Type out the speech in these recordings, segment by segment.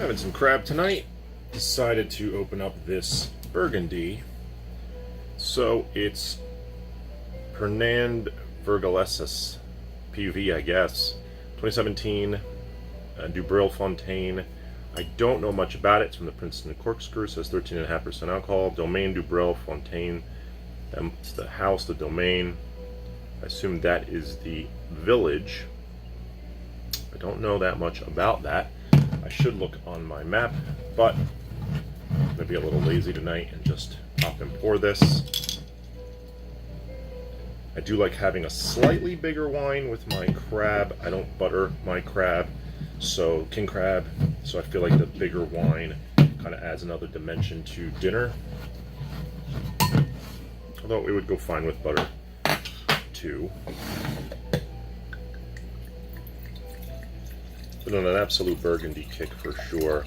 Having some crab tonight. Decided to open up this Burgundy. So it's Pernand Vergalesis PUV, I guess. 2017 Dubril Fontaine. I don't know much about it. It's from the Princeton Corkscrew. It says 13.5% alcohol. Domaine Dubril Fontaine. It's the house, the domain. I assume that is the village. I don't know that much about that. I should look on my map, but I'm going to be a little lazy tonight and just pop and pour this. I do like having a slightly bigger wine with my crab. I don't butter my crab, so king crab, so I feel like the bigger wine kind of adds another dimension to dinner. Although it would go fine with butter too. Been on an absolute Burgundy kick for sure.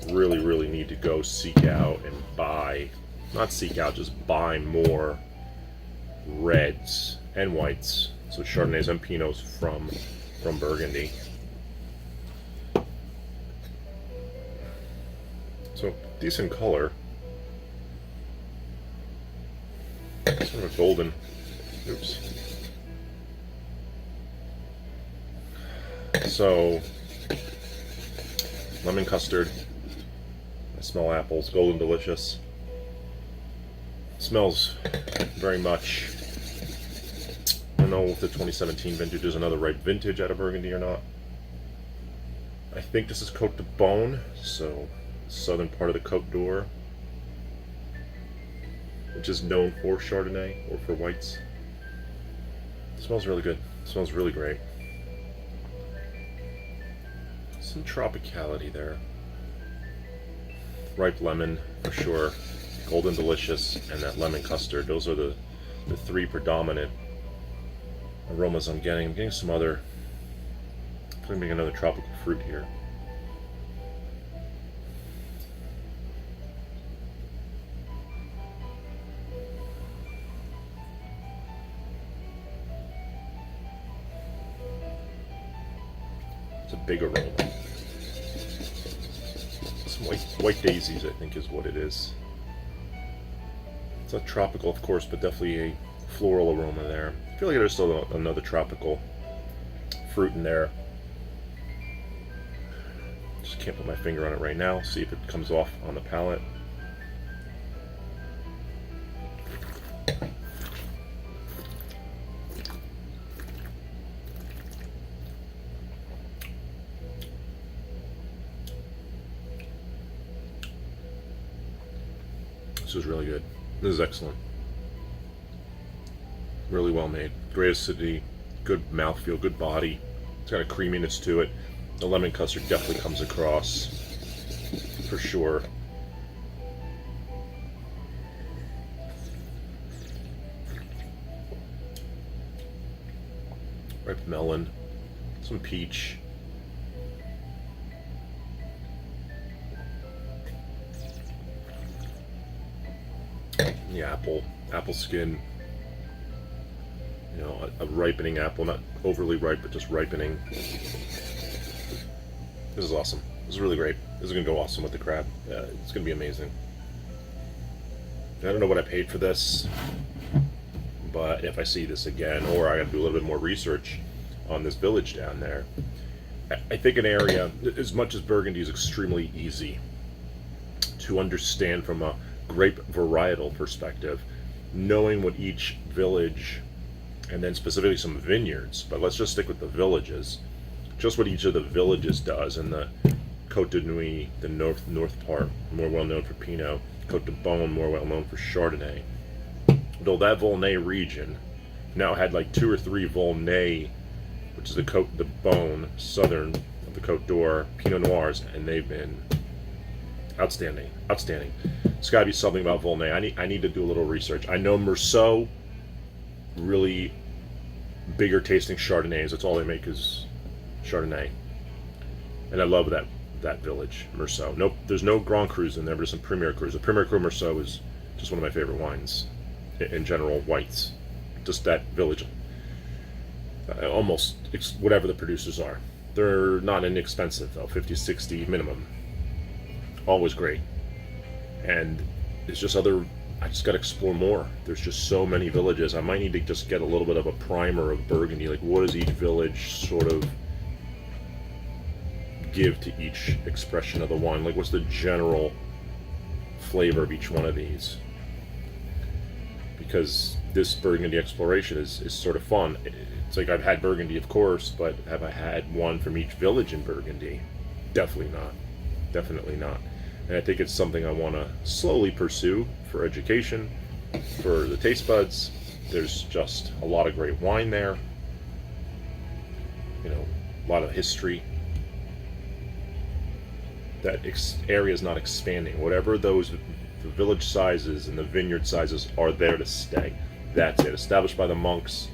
Really need to go seek out and buy, not seek out, just buy more reds and whites. So Chardonnays and Pinots from Burgundy. So decent color. Sort of a golden. Oops. So lemon custard. I smell apples. Golden delicious. Smells very much. I don't know if the 2017 vintage is another ripe vintage out of Burgundy or not. I think this is Côte de Beaune, so southern part of the Côte d'Or, which is known for Chardonnay or for whites. It smells really good. It smells really great. Some tropicality there. Ripe lemon for sure. Golden delicious and that lemon custard. Those are the three predominant aromas I'm getting. I'm getting some other, I'm getting another tropical fruit here. It's a big aroma. Some white daisies, I think, is what it is. It's not tropical, of course, but definitely a floral aroma there. I feel like there's still another tropical fruit in there. Just can't put my finger on it right now. See if it comes off on the palate. This is really good. This is excellent. Really well made. Great acidity, good mouthfeel, good body. It's got a creaminess to it. The lemon custard definitely comes across, for sure. Ripe melon, some peach. The apple skin, you know, a ripening apple, not overly ripe, but just ripening. This is awesome. This is really great. This is going to go awesome with the crab. It's going to be amazing. I don't know what I paid for this, but if I see this again, or I got to do a little bit more research on this village down there, I think an area, as much as Burgundy is extremely easy to understand from a grape varietal perspective, knowing what each village, and then specifically some vineyards, but let's just stick with the villages, just what each of the villages does. And the Côte de Nuit, the north part, more well known for Pinot. Côte de Beaune, more well known for Chardonnay. Though that Volnay region now had like 2 or 3 Volnay, which is the Côte de Beaune, southern of the Côte d'Or, Pinot Noirs, and they've been outstanding. It's got to be something about Volnay. I need to do a little research. I know Meursault, really bigger tasting Chardonnays. That's all they make is Chardonnay, and I love that village, Meursault. Nope, there's no Grand Crus in there, but there's some Premier Crus. The Premier Cru Meursault is just one of my favorite wines in general. Whites, just that village. Almost whatever the producers are. They're not inexpensive though, 50, 60 minimum. always great. And there's just I just got to explore more. There's just so many villages. I might need to just get a little bit of a primer of Burgundy. Like, what does each village sort of give to each expression of the wine? Like, what's the general flavor of each one of these? Because this Burgundy exploration is sort of fun. It's like, I've had Burgundy, of course, but have I had one from each village in Burgundy? Definitely not. Definitely not. And I think it's something I want to slowly pursue for education, for the taste buds. There's just a lot of great wine there. You know, a lot of history. That area is not expanding. Whatever the village sizes and the vineyard sizes are there to stay. That's it. Established by the monks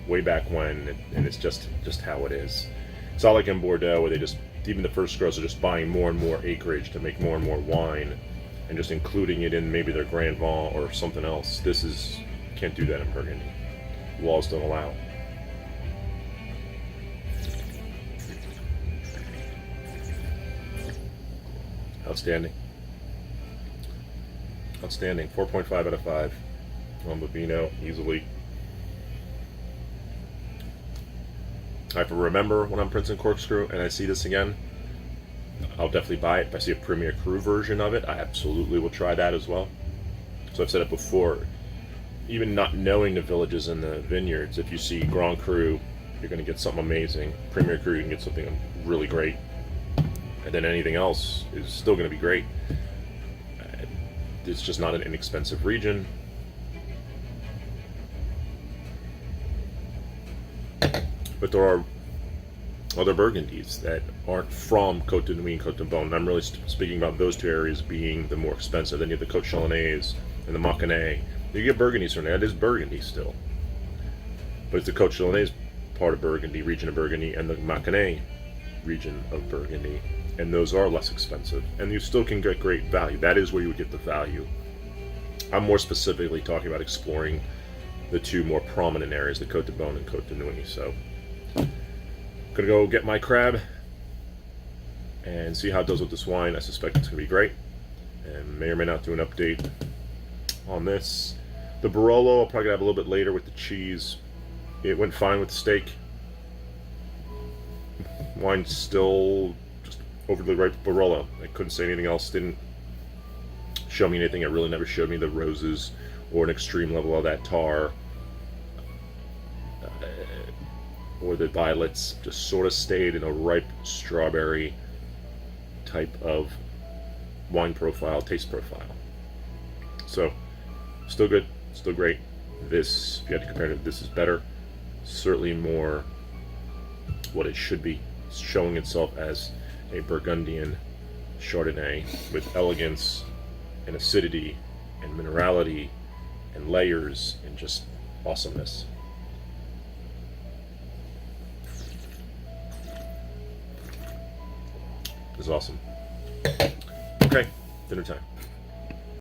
way back when, and it's just how it is. It's not like in Bordeaux where they just, even the first growers are just buying more and more acreage to make more and more wine and just including it in maybe their Grand Vin or something else. Can't do that in Burgundy. Laws don't allow. Outstanding. Outstanding. 4.5 out of 5 on Bovino, easily. I have to remember when I'm Prince & Corkscrew and I see this again, I'll definitely buy it. If I see a Premier Cru version of it, I absolutely will try that as well. So I've said it before, even not knowing the villages and the vineyards, if you see Grand Cru, you're going to get something amazing. Premier Cru, you can get something really great. And then anything else is still going to be great. It's just not an inexpensive region. But there are other Burgundies that aren't from Côte de Nuit and Côte de Beaune. I'm really speaking about those two areas being the more expensive. Then you have the Côte Chalonnaise and the Mâconnais. You get Burgundies from there. It is Burgundy still. But it's the Côte Chalonnaise part of Burgundy, region of Burgundy, and the Mâconnais region of Burgundy. And those are less expensive. And you still can get great value. That is where you would get the value. I'm more specifically talking about exploring the two more prominent areas, the Côte de Beaune and Côte de Nuit. So I'm gonna go get my crab and see how it does with this wine. I suspect it's gonna be great, and may or may not do an update on this. The Barolo I'll probably have a little bit later with the cheese. It went fine with the steak. Wine's still just overly ripe Barolo. I couldn't say anything else. Didn't show me anything. It really never showed me the roses or an extreme level of that tar. Or the violets. Just sort of stayed in a ripe strawberry type of wine profile, taste profile. So, still good, still great. This, if you had to compare it, this is better. Certainly more what it should be. It's showing itself as a Burgundian Chardonnay with elegance and acidity and minerality and layers and just awesomeness. This is awesome. Okay, dinner time.